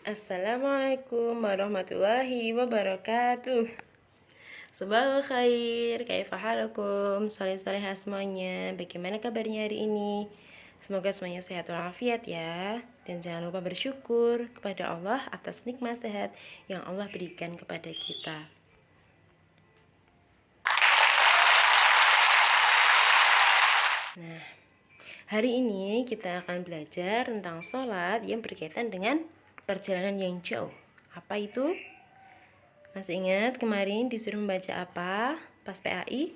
Assalamualaikum warahmatullahi wabarakatuh. Subhanallah khair, kaifa halukum, salih-salihah semuanya. Bagaimana kabarnya hari ini? Semoga semuanya sehat walafiat ya. Dan jangan lupa bersyukur kepada Allah atas nikmat sehat yang Allah berikan kepada kita. Nah, hari ini kita akan belajar tentang sholat yang berkaitan dengan perjalanan yang jauh. Apa itu? Masih ingat kemarin disuruh membaca apa pas PAI?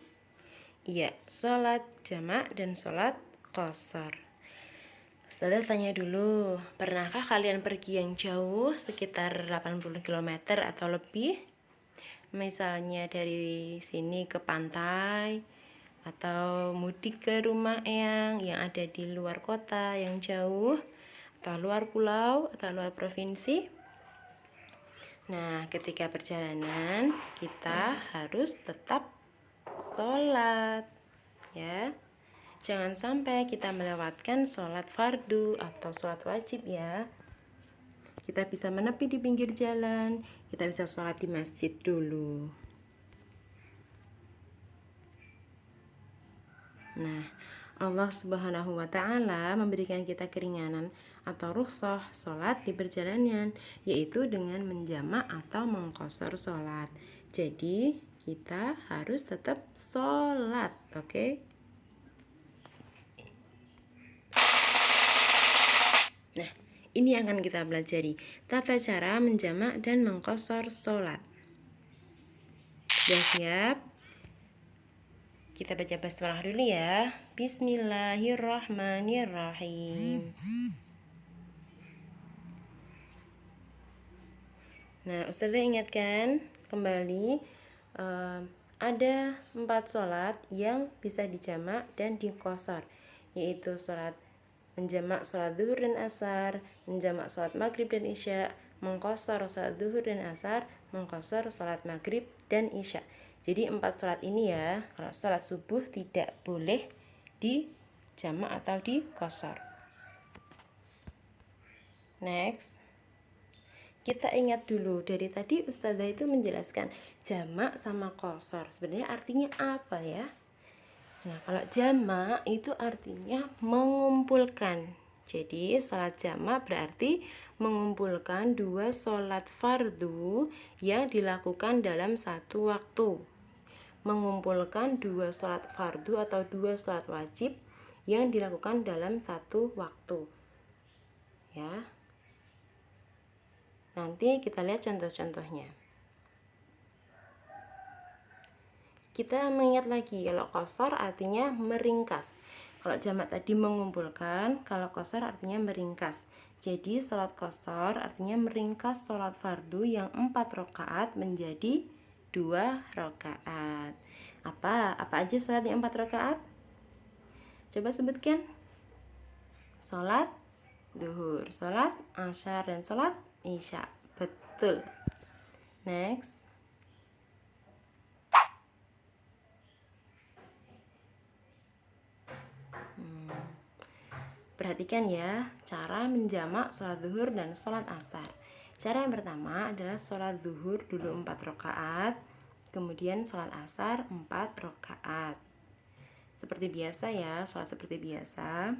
Iya, sholat jamak dan sholat qashar. Ustazah tanya dulu, pernahkah kalian pergi yang jauh sekitar 80 km atau lebih? Misalnya dari sini ke pantai, atau mudik ke rumah eyang yang ada di luar kota yang jauh, atau luar pulau, atau luar provinsi. Nah, ketika perjalanan kita harus tetap sholat, ya. Jangan sampai kita melewatkan sholat fardu atau sholat wajib ya. Kita bisa menepi di pinggir jalan, kita bisa sholat di masjid dulu. Nah, Allah Subhanahu wa Ta'ala memberikan kita keringanan atau rukhsah sholat di perjalanan, yaitu dengan menjamak atau mengqashar sholat. Jadi, kita harus tetap sholat, oke? Nah, ini akan kita pelajari tata cara menjamak dan mengqashar sholat. Sudah siap? Kita baca basmalah dulu ya. Bismillahirrahmanirrahim. Nah, Ustazah ingatkan kembali ada 4 sholat yang bisa dijamak dan diqashar, yaitu sholat menjamak sholat zuhur dan asar, menjamak sholat maghrib dan isya, mengqashar sholat zuhur dan asar, mengqashar sholat maghrib dan isya. Jadi 4 sholat ini ya, kalau sholat subuh tidak boleh dijamak atau diqashar. Next, kita ingat dulu, dari tadi Ustazah itu menjelaskan jamak sama qashar. Sebenarnya artinya apa ya? Nah, kalau jamak itu artinya mengumpulkan. Jadi, sholat jamak berarti mengumpulkan 2 sholat fardu yang dilakukan dalam satu waktu. Mengumpulkan 2 sholat fardu atau 2 sholat wajib yang dilakukan dalam satu waktu. Ya. Nanti kita lihat contoh-contohnya. Kita mengingat lagi, kalau qashar artinya meringkas. Kalau jamak tadi mengumpulkan, kalau qashar artinya meringkas. Jadi sholat qashar artinya meringkas sholat fardu yang 4 rakaat menjadi 2 rakaat. Apa aja sholat yang 4 rakaat? Coba sebutkan. Sholat zuhur, sholat asar, dan sholat isya. Betul. Next. Perhatikan ya, cara menjamak sholat zuhur dan sholat asar. Cara yang pertama adalah sholat zuhur dulu 4 rakaat, kemudian sholat asar 4 rakaat. Seperti biasa ya, sholat seperti biasa.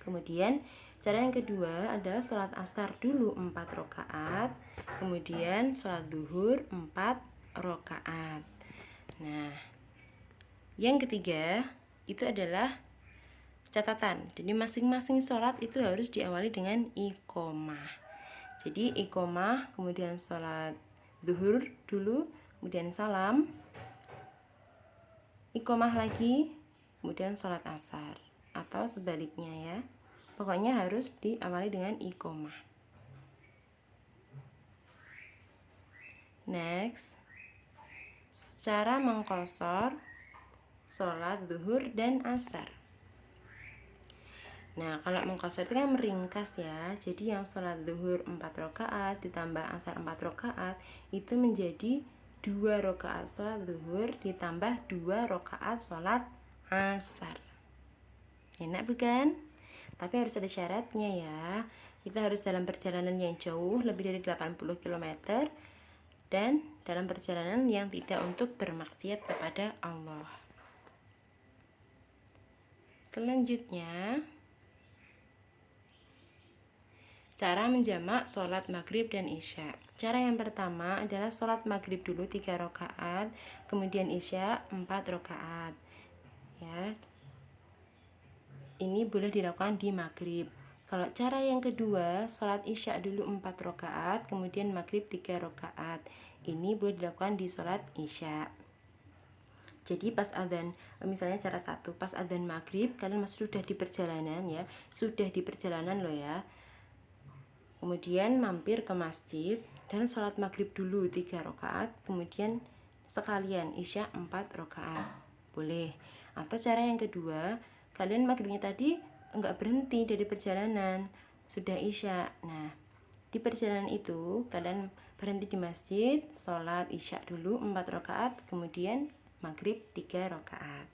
Kemudian cara yang kedua adalah sholat asar dulu 4 rakaat, kemudian sholat zuhur 4 rakaat. Nah, yang ketiga itu adalah catatan. Jadi masing-masing sholat itu harus diawali dengan iqomah. Jadi iqomah, kemudian sholat zuhur dulu, kemudian salam, iqomah lagi, kemudian sholat asar, atau sebaliknya ya. Pokoknya harus diawali dengan iqomah. Next, cara mengqashar sholat zuhur dan asar. Nah, kalau mengqashar itu kan meringkas ya. Jadi yang sholat zuhur 4 rakaat ditambah asar 4 rakaat itu menjadi 2 rakaat sholat zuhur ditambah 2 rakaat sholat asar. Enak bukan? Tapi harus ada syaratnya ya, kita harus dalam perjalanan yang jauh, lebih dari 80 km, dan dalam perjalanan yang tidak untuk bermaksiat kepada Allah. Selanjutnya, cara menjamak sholat maghrib dan isya. Cara yang pertama adalah sholat maghrib dulu 3 rakaat, kemudian isya 4 rakaat. Ya, ini boleh dilakukan di maghrib. Kalau cara yang kedua, sholat isya dulu 4 rakaat, kemudian maghrib 3 rakaat. Ini boleh dilakukan di sholat isya. Jadi pas adzan, misalnya cara satu, pas adzan maghrib kalian masih sudah di perjalanan ya, sudah di perjalanan loh ya. Kemudian mampir ke masjid dan sholat maghrib dulu 3 rakaat, kemudian sekalian isya 4 rakaat. Boleh. Atau cara yang kedua, kalian maghribnya tadi enggak berhenti dari perjalanan, sudah isya. Nah, di perjalanan itu kalian berhenti di masjid, sholat isya dulu 4 rakaat, kemudian maghrib 3 rakaat.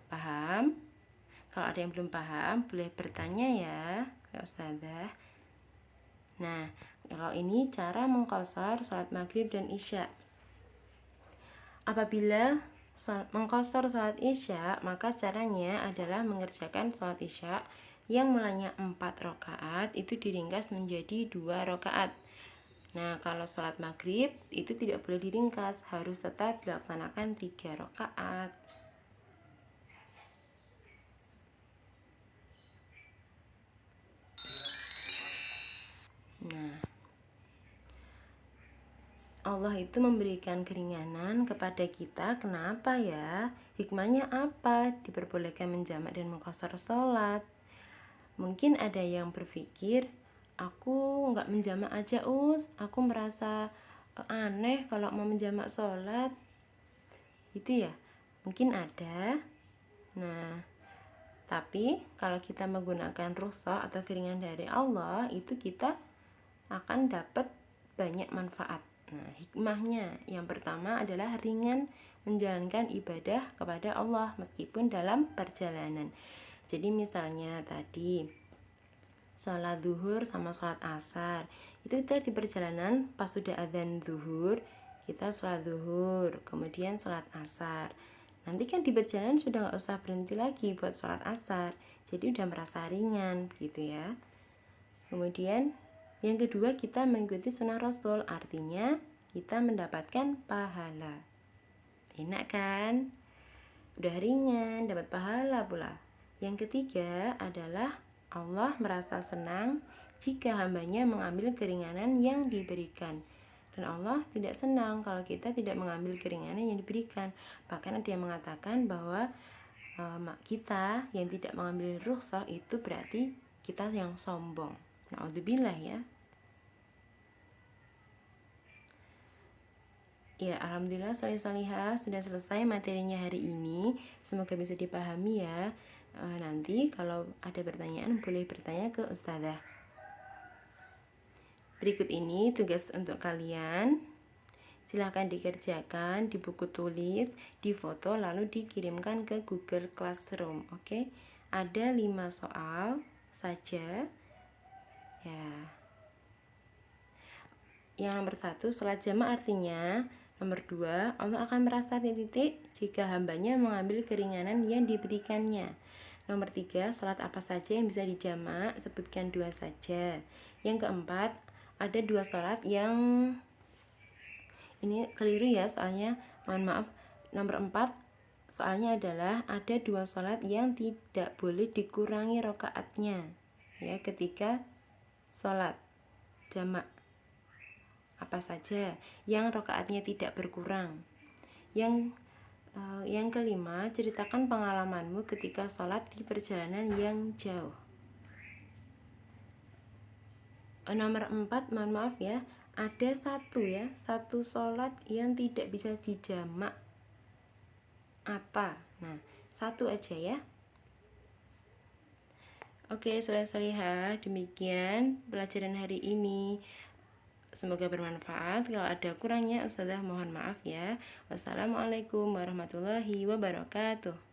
Paham? Kalau ada yang belum paham, boleh bertanya ya ke Ustazah. Nah, kalau ini cara mengqashar sholat maghrib dan isya. Apabila mengqashar sholat isya, maka caranya adalah mengerjakan sholat isya yang mulanya 4 rakaat itu diringkas menjadi 2 rakaat. Nah, kalau sholat maghrib itu tidak boleh diringkas, harus tetap dilaksanakan 3 rakaat. Nah, Allah itu memberikan keringanan kepada kita. Kenapa ya? Hikmahnya apa? Diperbolehkan menjamak dan mengqashar sholat. Mungkin ada yang berpikir, aku nggak menjamak aja aku merasa aneh kalau mau menjamak sholat. Gitu ya? Mungkin ada. Nah, tapi kalau kita menggunakan rukhsah atau keringanan dari Allah, itu kita akan dapat banyak manfaat. Nah, hikmahnya yang pertama adalah ringan menjalankan ibadah kepada Allah meskipun dalam perjalanan. Jadi misalnya tadi sholat zuhur sama sholat asar, itu kita di perjalanan pas sudah adzan zuhur, kita sholat zuhur, kemudian sholat asar. Nanti kan di perjalanan sudah nggak usah berhenti lagi buat sholat asar, jadi udah merasa ringan gitu ya. Kemudian yang kedua, kita mengikuti sunnah Rasul, artinya kita mendapatkan pahala. Enak kan? Udah ringan, dapat pahala pula. Yang ketiga adalah Allah merasa senang jika hambanya mengambil keringanan yang diberikan. Dan Allah tidak senang kalau kita tidak mengambil keringanan yang diberikan. Bahkan ada yang mengatakan bahwa kita yang tidak mengambil rukhsah itu berarti kita yang sombong. Na'udzubillah ya. Ya, alhamdulillah soleh-solihah sudah selesai materinya hari ini. Semoga bisa dipahami ya. Nanti kalau ada pertanyaan boleh bertanya ke Ustazah. Berikut ini tugas untuk kalian. Silahkan dikerjakan di buku tulis, difoto lalu dikirimkan ke Google Classroom. Oke? Ada 5 soal saja. Ya. Yang nomor 1, sholat jamak artinya. Nomor 2, Allah akan merasa titik jika hambanya mengambil keringanan yang diberikannya. Nomor 3, sholat apa saja yang bisa dijamak, sebutkan 2 saja. Yang keempat, ada 2 sholat yang ini keliru ya soalnya, mohon maaf. Nomor 4, soalnya adalah ada 2 sholat yang tidak boleh dikurangi rakaatnya ya ketika sholat jamak. Apa saja yang rakaatnya tidak berkurang. Yang kelima, ceritakan pengalamanmu ketika sholat di perjalanan yang jauh. Nomor 4, mohon maaf ya, ada satu sholat yang tidak bisa dijamak. Apa? Nah, 1 aja ya. Oke, soleh-solehah, demikian pelajaran hari ini. Semoga bermanfaat. Kalau ada kurangnya Ustazah mohon maaf ya. Wassalamualaikum warahmatullahi wabarakatuh.